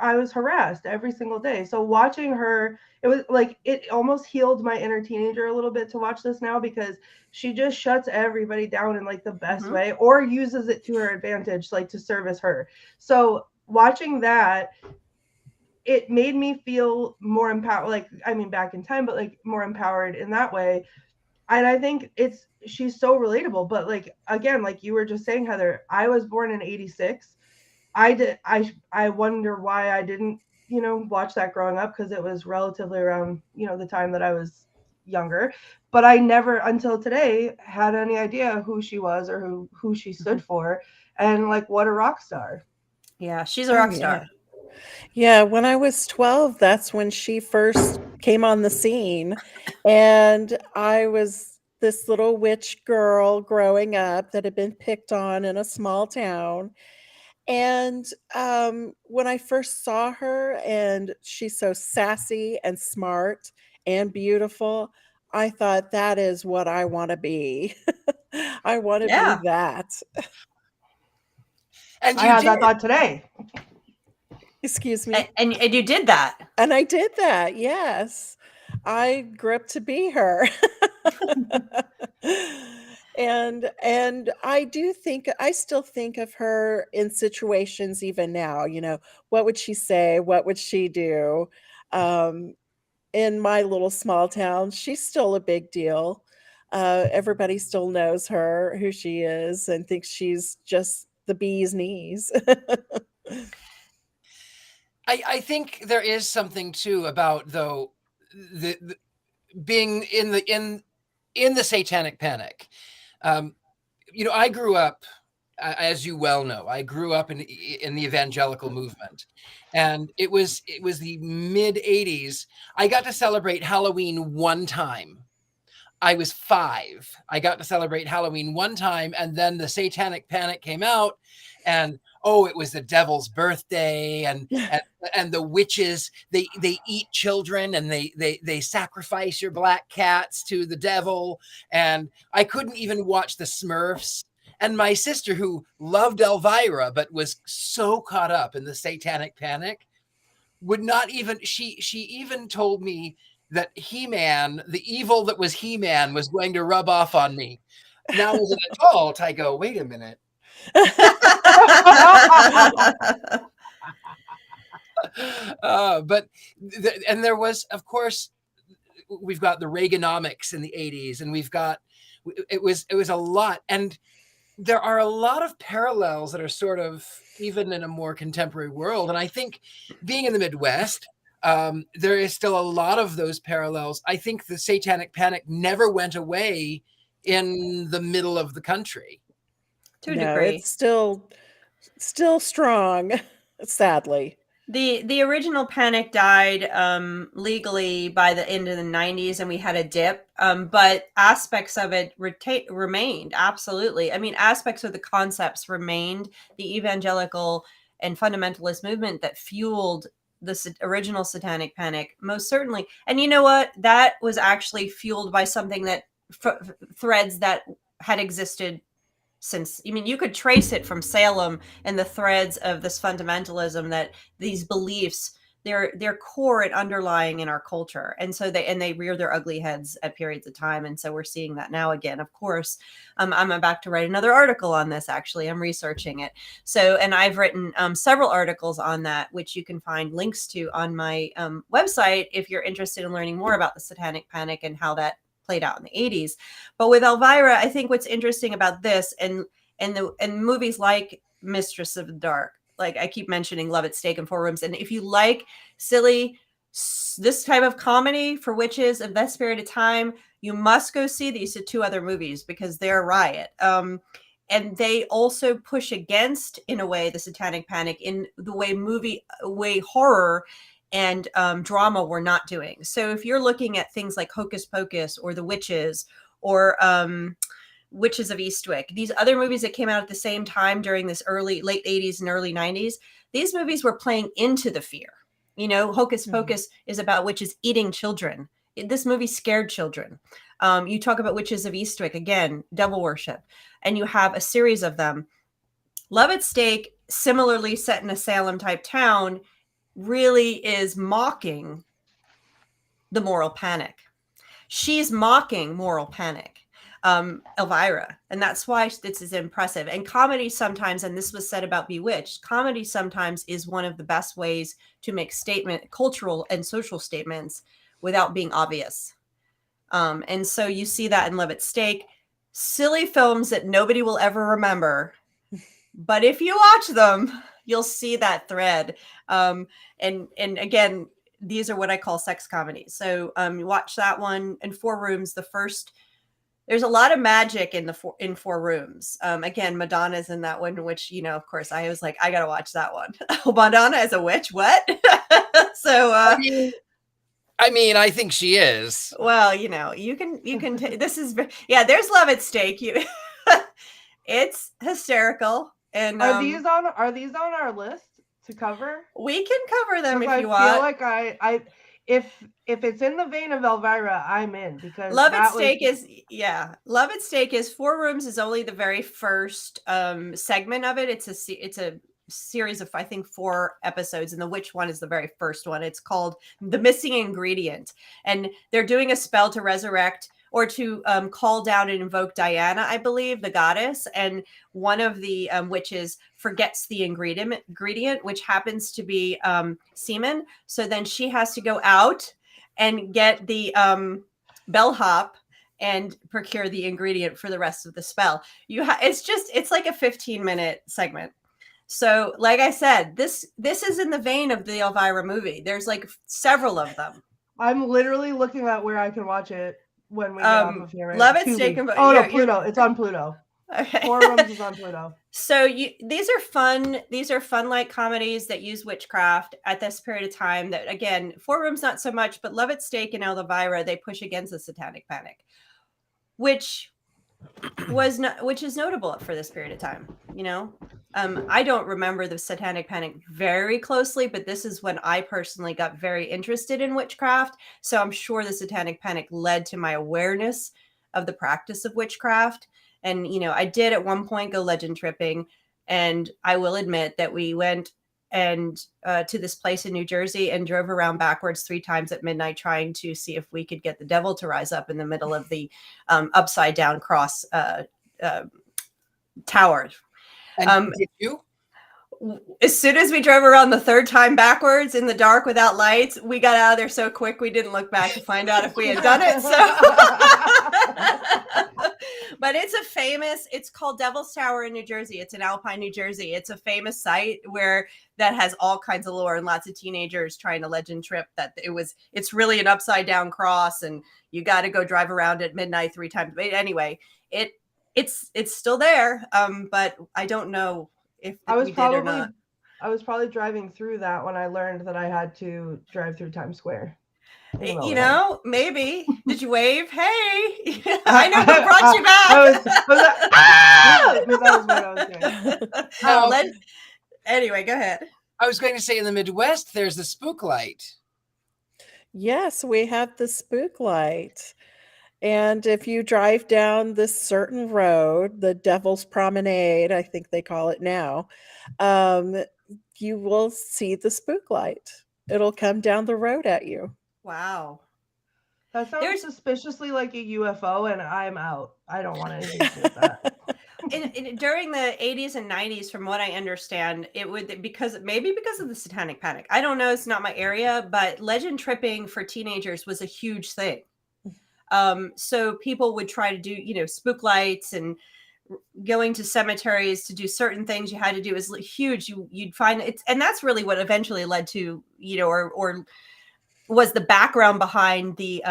[SPEAKER 3] I was harassed every single day. So watching her, it was like, it almost healed my inner teenager a little bit to watch this now, because she just shuts everybody down in like the best way, or uses it to her advantage, like to service her. So watching that, it made me feel more empowered, like, I mean, back in time, but like more empowered in that way. And I think she's so relatable. But like, again, like you were just saying, Heather, I was born in 86. I wonder why I didn't, watch that growing up, because it was relatively around, the time that I was younger. But I never until today had any idea who she was or who she stood for. And like, what a rock star.
[SPEAKER 2] Yeah, she's a rock star.
[SPEAKER 4] Yeah, when I was 12, that's when she first came on the scene. And I was this little witch girl growing up that had been picked on in a small town. And when I first saw her, and she's so sassy and smart and beautiful, I thought, that is what I want to be. I want to be that.
[SPEAKER 3] And I had that thought today.
[SPEAKER 4] Excuse me.
[SPEAKER 2] And you did that.
[SPEAKER 4] And I did that, yes. I grew up to be her. And I still think of her in situations even now, what would she say? What would she do? In my little small town, she's still a big deal. Everybody still knows her, who she is, and thinks she's just the bee's knees.
[SPEAKER 1] I think there is something too about, though, the being in the satanic panic. I grew up, as you well know, I grew up in the evangelical movement, and it was the mid 80s. I got to celebrate Halloween one time. I was 5. I got to celebrate Halloween one time, and then the satanic panic came out, and it was the devil's birthday, and the witches, they eat children, and they sacrifice your black cats to the devil. And I couldn't even watch the Smurfs. And my sister, who loved Elvira but was so caught up in the satanic panic, would not even, she even told me that He-Man, the evil that was He-Man, was going to rub off on me. Now as an adult, I go, wait a minute. And there was, of course, we've got the Reaganomics in the 80s, and it was a lot. And there are a lot of parallels that are sort of even in a more contemporary world. And I think being in the Midwest, there is still a lot of those parallels. I think the Satanic Panic never went away in the middle of the country.
[SPEAKER 2] To a
[SPEAKER 4] No,
[SPEAKER 2] degree.
[SPEAKER 4] it's still strong, sadly.
[SPEAKER 2] The original panic died legally by the end of the 90s, and we had a dip, but aspects of it remained. Absolutely. I mean, aspects of the concepts remained. The evangelical and fundamentalist movement that fueled the original Satanic Panic, most certainly. And you know what? That was actually fueled by something that threads that had existed since, I mean, you could trace it from Salem and the threads of this fundamentalism, that these beliefs, they're core and underlying in our culture. And so they rear their ugly heads at periods of time. And so we're seeing that now again, of course. I'm about to write another article on this. Actually, I'm researching it. So, and I've written several articles on that, which you can find links to on my website if you're interested in learning more about the Satanic Panic and how that played out in the 80s. But with Elvira, I think what's interesting about this and movies like Mistress of the Dark, like I keep mentioning Love at Stake and Four Rooms, and if you like silly, this type of comedy for witches of this period of time, you must go see these two other movies because they're a riot. And they also push against, in a way, the Satanic Panic in the way horror and drama were not doing. So if you're looking at things like Hocus Pocus or The Witches or Witches of Eastwick, these other movies that came out at the same time during this late 80s and early 90s, these movies were playing into the fear. You know, Hocus Pocus is about witches eating children. This movie scared children. You talk about Witches of Eastwick, again, devil worship, and you have a series of them. Love at Stake, similarly set in a Salem type town, really is mocking the moral panic. She's mocking moral panic, Elvira, and that's why this is impressive. And comedy sometimes, and this was said about Bewitched, comedy sometimes is one of the best ways to make cultural and social statements without being obvious. And so you see that in Love at Stake, silly films that nobody will ever remember, but if you watch them, you'll see that thread. And again, these are what I call sex comedies. So you watch that one. In Four Rooms, there's a lot of magic in Four Rooms. Again, Madonna's in that one, which, you know, of course, I was like, I got to watch that one. Oh, Madonna is a witch? What? So,
[SPEAKER 1] I mean, I think she is.
[SPEAKER 2] Well, you know, you can, this is, yeah, there's Love at Stake. It's hysterical. And
[SPEAKER 3] are these on our list to cover?
[SPEAKER 2] We can cover them if you want.
[SPEAKER 3] I feel like I if it's in the vein of Elvira, I'm in, because
[SPEAKER 2] Love at Stake is Four Rooms is only the very first segment of it. It's a series of, I think, 4 episodes, and the witch one is the very first one. It's called The Missing Ingredient, and they're doing a spell to resurrect or to call down and invoke Diana, I believe, the goddess. And one of the witches forgets the ingredient, which happens to be semen. So then she has to go out and get the bellhop and procure the ingredient for the rest of the spell. It's like a 15-minute segment. So like I said, this is in the vein of the Elvira movie. There's like several of them.
[SPEAKER 3] I'm literally looking at where I can watch it when we get off of here. Right?
[SPEAKER 2] Love at Stake.
[SPEAKER 3] No, Pluto. It's on Pluto.
[SPEAKER 2] Okay.
[SPEAKER 3] Four Rooms is on Pluto.
[SPEAKER 2] So these are fun like comedies that use witchcraft at this period of time. That, again, Four Rooms not so much, but Love at Stake and Elvira, they push against the Satanic Panic, which is notable for this period of time. You know, I don't remember the Satanic Panic very closely, but this is when I personally got very interested in witchcraft. So I'm sure the Satanic Panic led to my awareness of the practice of witchcraft. And, you know, I did at one point go legend tripping, and I will admit that we went to this place in New Jersey and drove around backwards 3 times at midnight trying to see if we could get the devil to rise up in the middle of the upside down cross tower.
[SPEAKER 1] And did you?
[SPEAKER 2] as soon as we drove around the third time backwards in the dark without lights, we got out of there so quick we didn't look back to find out if we had done it. So, but it's called Devil's Tower in New Jersey. It's in Alpine, New Jersey. It's a famous site that has all kinds of lore and lots of teenagers trying to legend trip that it's really an upside down cross and you got to go drive around at midnight 3 times. But anyway, it's still there. But I don't know if we did or not.
[SPEAKER 3] I was probably driving through that when I learned that I had to drive through Times Square.
[SPEAKER 2] You know, maybe. Did you wave? Hey, I know who brought you back.
[SPEAKER 3] That was what I was doing.
[SPEAKER 2] Anyway, go ahead.
[SPEAKER 1] I was going to say in the Midwest, there's the spook light.
[SPEAKER 4] Yes, we have the spook light. And if you drive down this certain road, the Devil's Promenade, I think they call it now, you will see the spook light. It'll come down the road at you.
[SPEAKER 2] Wow.
[SPEAKER 3] That sounds suspiciously like a UFO, and I'm out. I don't want anything to do with that.
[SPEAKER 2] During the 80s and 90s, from what I understand, it would because of the Satanic Panic. I don't know, it's not my area, but legend tripping for teenagers was a huge thing. So people would try to do, spook lights and going to cemeteries to do certain things you had to do is huge. You'd find it. And that's really what eventually led to, or was the background behind the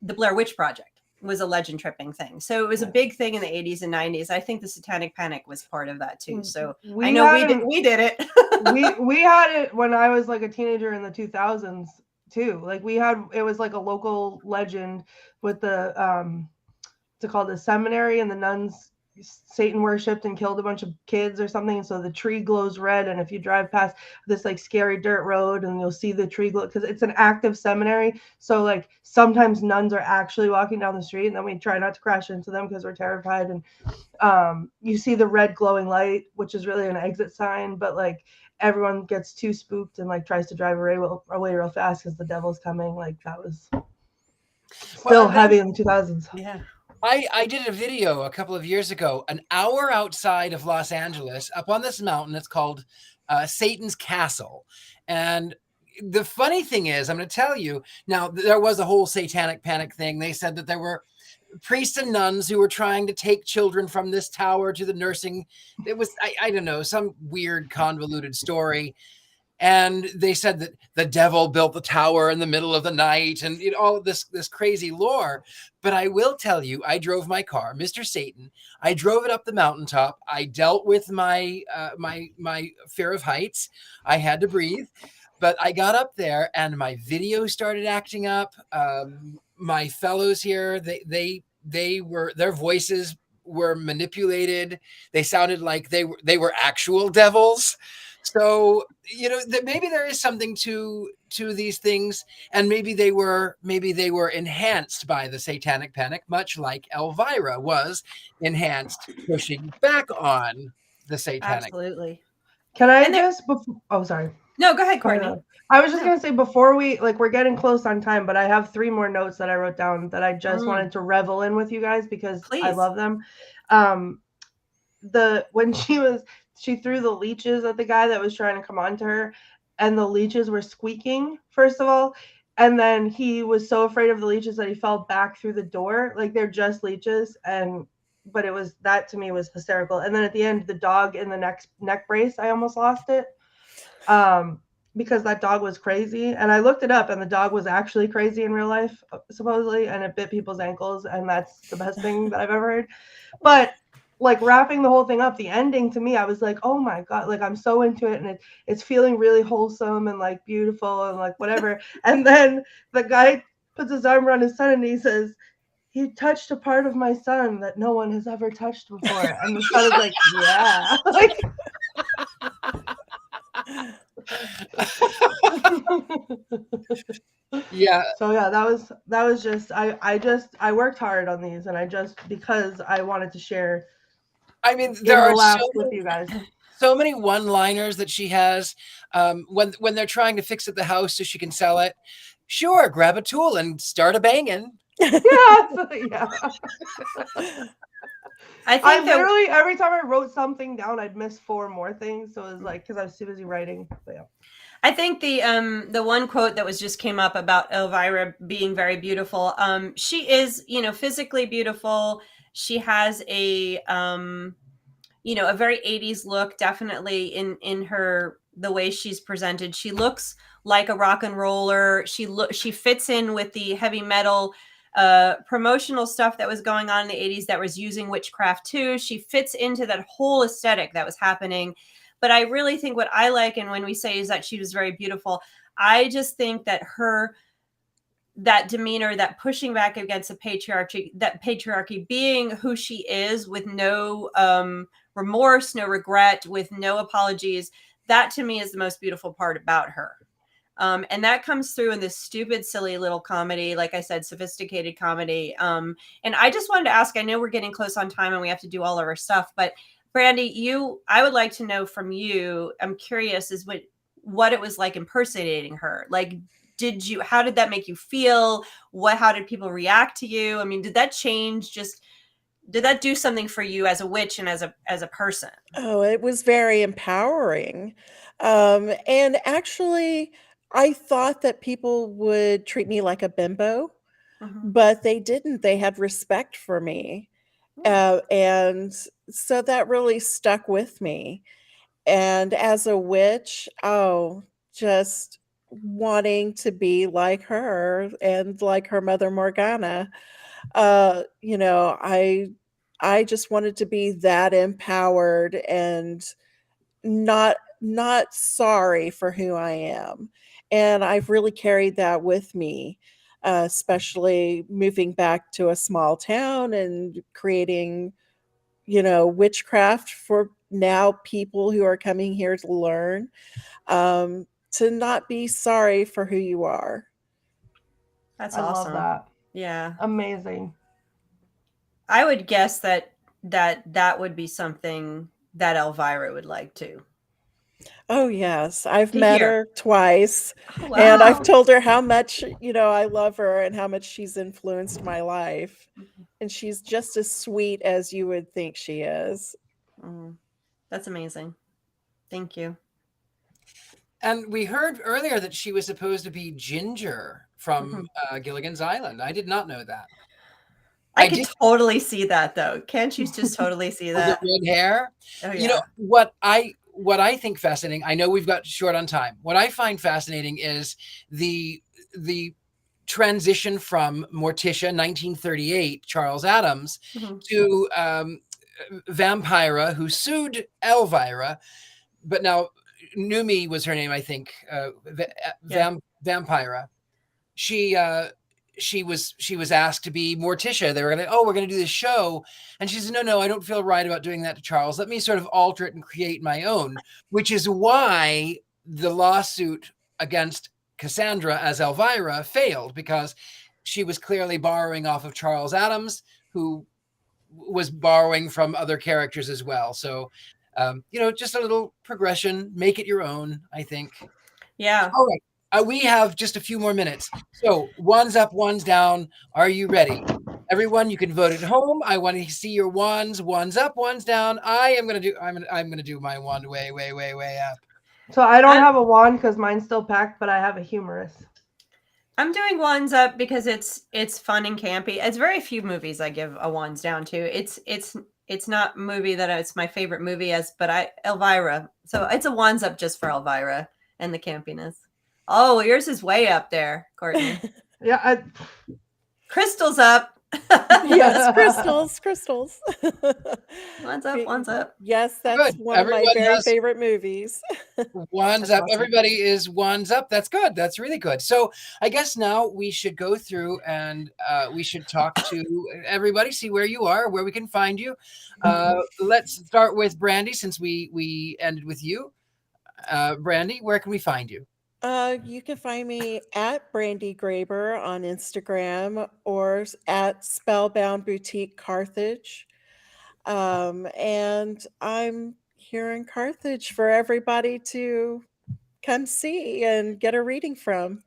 [SPEAKER 2] Blair Witch Project was a legend tripping thing. So it was a big thing in the 80s and 90s. I think the Satanic Panic was part of that too. So we did it.
[SPEAKER 3] we had it when I was like a teenager in the 2000s too. Like it was like a local legend with the called the seminary, and the nuns Satan worshipped and killed a bunch of kids or something. And so the tree glows red. And if you drive past this like scary dirt road, and you'll see the tree glow, because it's an active seminary. So like sometimes nuns are actually walking down the street, and then we try not to crash into them because we're terrified. And you see the red glowing light, which is really an exit sign, but like everyone gets too spooked and like tries to drive away real fast because the devil's coming. Like that was still heavy in the 2000s.
[SPEAKER 2] Yeah.
[SPEAKER 1] I did a video a couple of years ago, an hour outside of Los Angeles, up on this mountain. It's called Satan's Castle. And the funny thing is, I'm going to tell you, now there was a whole Satanic Panic thing. They said that there were priests and nuns who were trying to take children from this tower to the nursing. It was, I don't know, some weird convoluted story. And they said that the devil built the tower in the middle of the night, and all this crazy lore. But I will tell you, I drove my car, Mr. Satan. I drove it up the mountaintop. I dealt with my my fear of heights. I had to breathe, but I got up there, and my video started acting up. My fellows here, their voices were manipulated. They sounded like they were actual devils. So, that maybe there is something to these things, and maybe they were enhanced by the Satanic Panic, much like Elvira was enhanced, pushing back on the Satanic.
[SPEAKER 2] Absolutely.
[SPEAKER 3] Can I sorry.
[SPEAKER 2] No, go ahead, Courtney.
[SPEAKER 3] I was just going to say, before we're getting close on time, but I have 3 more notes that I wrote down that I just wanted to revel in with you guys because I love them. When she threw the leeches at the guy that was trying to come on to her, and the leeches were squeaking, first of all. And then he was so afraid of the leeches that he fell back through the door. Like, they're just leeches. But that to me was hysterical. And then at the end, the dog in the neck brace, I almost lost it. Because that dog was crazy. And I looked it up, and the dog was actually crazy in real life, supposedly. And it bit people's ankles. And that's the best thing that I've ever heard. But like wrapping the whole thing up, the ending to me, I was like, oh my God, like I'm so into it, and it's feeling really wholesome and like beautiful and like whatever. And then the guy puts his arm around his son and he says, he touched a part of my son that no one has ever touched before. And the son is like, yeah.
[SPEAKER 1] Yeah.
[SPEAKER 3] So yeah, that was just I worked hard on these, and because I wanted to share.
[SPEAKER 1] I mean, there are
[SPEAKER 3] with you guys.
[SPEAKER 1] So many one-liners that she has when they're trying to fix up the house so she can sell it. Sure, grab a tool and start a banging.
[SPEAKER 3] Yeah.
[SPEAKER 2] I
[SPEAKER 3] I
[SPEAKER 2] think that
[SPEAKER 3] literally every time I wrote something down, I'd miss 4 more things. So it was like because I was too busy writing. But yeah.
[SPEAKER 2] I think the one quote that was just came up about Elvira being very beautiful. She is, physically beautiful. She has a a very 80s look, definitely in her the way she's presented. She looks like a rock and roller. She fits in with the heavy metal promotional stuff that was going on in the 80s that was using witchcraft too. She fits into that whole aesthetic that was happening. But I really think what I like, and when we say is that she was very beautiful, I just think that that demeanor, that pushing back against the patriarchy, being who she is with no remorse, no regret, with no apologies, that to me is the most beautiful part about her. And that comes through in this stupid, silly little comedy, like I said, sophisticated comedy. And I just wanted to ask, I know we're getting close on time and we have to do all of our stuff, but Brandi, I would like to know from you, I'm curious, is what it was like impersonating her. Like, how did that make you feel? How did people react to you? I mean, did that change did that do something for you as a witch and as a person?
[SPEAKER 4] Oh, it was very empowering. And actually, I thought that people would treat me like a bimbo,
[SPEAKER 2] Mhm.
[SPEAKER 4] but they didn't. They had respect for me. And so that really stuck with me. And as a witch, oh, just wanting to be like her and like her mother Morgana. I just wanted to be that empowered and not sorry for who I am. And I've really carried that with me, especially moving back to a small town and creating, witchcraft for now people who are coming here to learn, to not be sorry for who you are.
[SPEAKER 2] That's
[SPEAKER 3] I love
[SPEAKER 2] awesome.
[SPEAKER 3] that.
[SPEAKER 2] Yeah.
[SPEAKER 3] Amazing.
[SPEAKER 2] I would guess that would be something that Elvira would like to
[SPEAKER 4] Oh, yes. I've met
[SPEAKER 2] hear.
[SPEAKER 4] her twice,
[SPEAKER 2] Oh,
[SPEAKER 4] and I've
[SPEAKER 2] wow.
[SPEAKER 4] told her how much, I love her and how much she's influenced my life. And she's just as sweet as you would think she is.
[SPEAKER 2] Mm, that's amazing. Thank you.
[SPEAKER 1] And we heard earlier that she was supposed to be Ginger from Gilligan's Island. I did not know that.
[SPEAKER 2] I
[SPEAKER 1] I
[SPEAKER 2] could
[SPEAKER 1] did
[SPEAKER 2] totally see that though. Can't you just totally see
[SPEAKER 1] with the
[SPEAKER 2] that?
[SPEAKER 1] red hair.
[SPEAKER 2] Oh
[SPEAKER 1] You know
[SPEAKER 2] yeah.
[SPEAKER 1] what I think fascinating. I know we've got short on time. What I find fascinating is the transition from Morticia, 1938, Charles Adams,
[SPEAKER 2] Mhm.
[SPEAKER 1] to Vampira, who sued Elvira, but now Numi was her name, I think.
[SPEAKER 2] Yeah.
[SPEAKER 1] Vampira. She was asked to be Morticia. They were we're gonna do this show, and she said, no, I don't feel right about doing that to Charles. Let me sort of alter it and create my own, which is why the lawsuit against Cassandra as Elvira failed, because she was clearly borrowing off of Charles Adams, who was borrowing from other characters as well. So, just a little progression, make it your own, I think.
[SPEAKER 2] Yeah.
[SPEAKER 1] All right. We have just a few more minutes. So one's up, one's down. Are you ready? Everyone, you can vote at home. I want to see your wands. One's up, one's down. I'm gonna do my wand way, way, way, way up.
[SPEAKER 3] So I don't
[SPEAKER 2] I'm,
[SPEAKER 3] have a wand because mine's still packed, but I have a humorous.
[SPEAKER 2] I'm doing wands up because it's fun and campy. It's very few movies I give a wands down to. It's not a movie that it's my favorite movie Elvira. So it's a wands up just for Elvira and the campiness. Oh, yours is way up there, Courtney.
[SPEAKER 3] Yeah,
[SPEAKER 2] Crystal's up.
[SPEAKER 4] Yes, crystals.
[SPEAKER 2] One's up, one's up.
[SPEAKER 4] Yes, that's
[SPEAKER 1] Good.
[SPEAKER 4] one of my
[SPEAKER 1] Everyone
[SPEAKER 4] very
[SPEAKER 1] has
[SPEAKER 4] favorite movies.
[SPEAKER 1] wands
[SPEAKER 2] That's
[SPEAKER 1] up.
[SPEAKER 2] awesome.
[SPEAKER 1] Everybody is wands up. That's good. That's really good. So I guess now we should go through and we should talk to everybody, see where you are, where we can find you. Let's start with Brandi, since we ended with you. Brandi, where can we find you?
[SPEAKER 4] You can find me at Brandi Graber on Instagram or at Spellbound Boutique Carthage. And I'm here in Carthage for everybody to come see and get a reading from.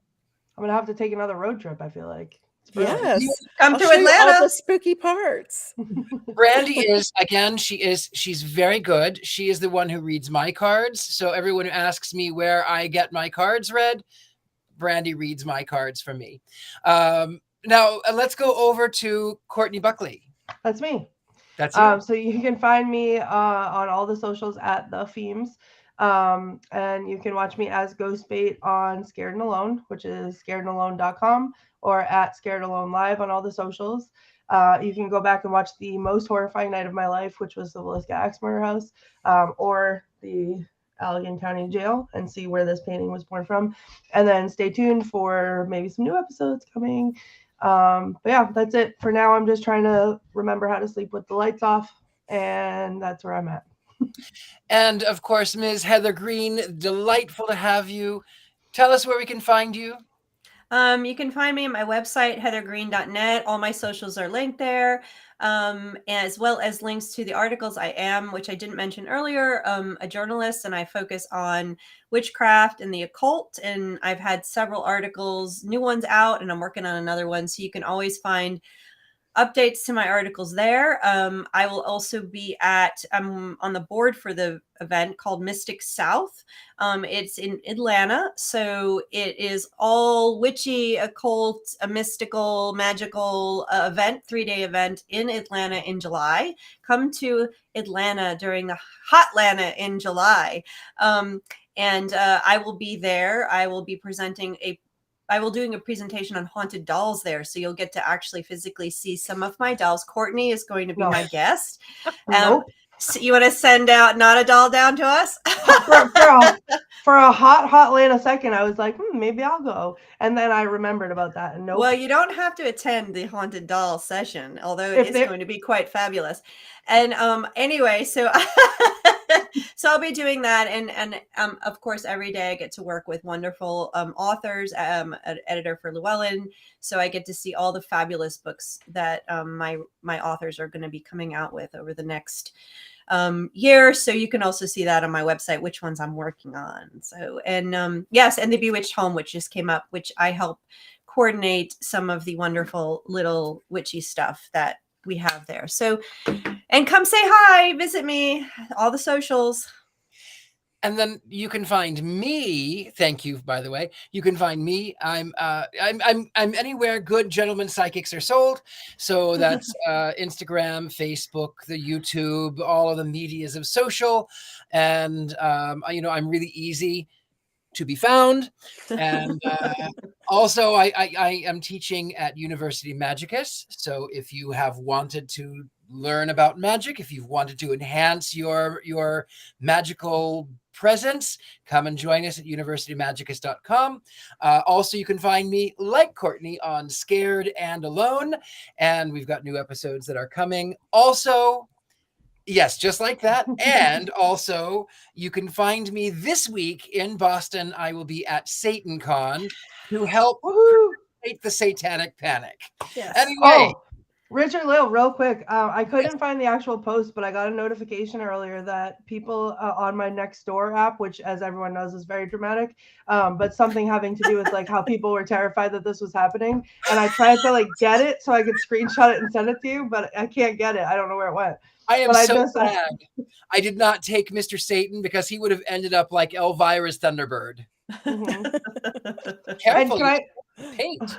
[SPEAKER 3] I'm gonna have to take another road trip. I feel like.
[SPEAKER 4] Yes.
[SPEAKER 2] Come
[SPEAKER 4] I'll
[SPEAKER 2] to
[SPEAKER 4] show you all
[SPEAKER 2] Atlanta.
[SPEAKER 4] the spooky parts.
[SPEAKER 1] Brandi is, again, she's very good. She is the one who reads my cards. So everyone who asks me where I get my cards read, Brandi reads my cards for me. Now let's go over to Courtney Buckley.
[SPEAKER 3] That's me.
[SPEAKER 1] That's you.
[SPEAKER 3] So you can find me on all the socials at the Femes. And you can watch me as Ghostbait on Scared and Alone, which is scaredandalone.com, or at Scared Alone Live on all the socials. You can go back and watch the most horrifying night of my life, which was the Villisca Axe Murder House, or the Allegan County Jail, and see where this painting was born from. And then stay tuned for maybe some new episodes coming. But yeah, that's it for now. I'm just trying to remember how to sleep with the lights off, and that's where I'm at.
[SPEAKER 1] And of course, Ms. Heather Greene, delightful to have you. Tell us where we can find you.
[SPEAKER 2] You can find me at my website, heathergreene.net. All my socials are linked there, as well as links to the articles. I am, which I didn't mention earlier, a journalist, and I focus on witchcraft and the occult. And I've had several articles, new ones out, and I'm working on another one. So you can always find updates to my articles there. I will also be I'm on the board for the event called Mystic South. It's in Atlanta. So it is all witchy, occult, a mystical, magical event, 3-day event in Atlanta in July. Come to Atlanta during the hot Atlanta in July. And I will be there. I will be doing a presentation on haunted dolls there. So you'll get to actually physically see some of my dolls. Courtney is going to be my guest.
[SPEAKER 3] Nope.
[SPEAKER 2] So you want to send out not a doll down to us?
[SPEAKER 3] for a hot Atlanta second, I was like, maybe I'll go. And then I remembered about that. And nope.
[SPEAKER 2] Well, you don't have to attend the haunted doll session, although it is going to be quite fabulous. And anyway, so so I'll be doing that, and of course, every day I get to work with wonderful authors. An editor for Llewellyn, so I get to see all the fabulous books that my authors are going to be coming out with over the next year. So you can also see that on my website, which ones I'm working on. So, and yes, and the Bewitched Home, which just came up, which I help coordinate some of the wonderful little witchy stuff that we have there. So, and come say hi, visit me, all the socials.
[SPEAKER 1] And then you can find me. Thank you, by the way. You can find me. I'm anywhere good gentlemen psychics are sold. So that's Instagram, Facebook, the YouTube, all of the medias of social. And I'm really easy to be found. And also I am teaching at University Magicus. So if you have wanted to learn about magic, if you've wanted to enhance your magical presence, come and join us at universitymagicus.com. Also, you can find me, like Courtney, on Scared and Alone, and we've got new episodes that are coming. Also, yes, just like that. And also, you can find me this week in Boston. I will be at SatanCon to help create the satanic panic.
[SPEAKER 2] Yes.
[SPEAKER 1] Anyway.
[SPEAKER 3] Richard-Lael, real quick. I couldn't find the actual post, but I got a notification earlier that people on my Nextdoor app, which, as everyone knows, is very dramatic, but something having to do with like how people were terrified that this was happening. And I tried to like get it so I could screenshot it and send it to you, but I can't get it. I don't know where it went.
[SPEAKER 1] I am glad I did not take Mr. Satan, because he would have ended up like Elvira's Thunderbird.
[SPEAKER 3] Mm-hmm.
[SPEAKER 1] Careful, paint.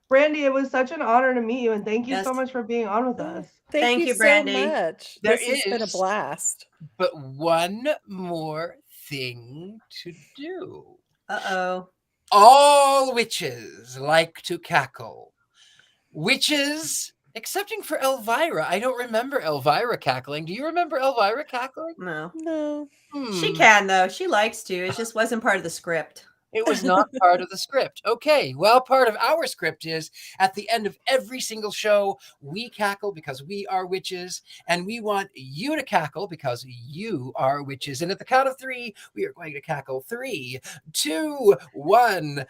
[SPEAKER 3] Brandi, it was such an honor to meet you, and thank you so much for being on with us.
[SPEAKER 2] Thank you, Brandi.
[SPEAKER 4] So much.
[SPEAKER 1] This
[SPEAKER 4] has been a blast.
[SPEAKER 1] But one more thing to do.
[SPEAKER 2] Uh-oh.
[SPEAKER 1] All witches like to cackle. Witches, excepting for Elvira. I don't remember Elvira cackling. Do you remember Elvira cackling?
[SPEAKER 2] No. She can, though. She likes to. It just wasn't part of the script.
[SPEAKER 1] It was not part of the script. Okay, well, part of our script is at the end of every single show, we cackle because we are witches, and we want you to cackle because you are witches. And at the count of 3, we are going to cackle. 3, 2, 1.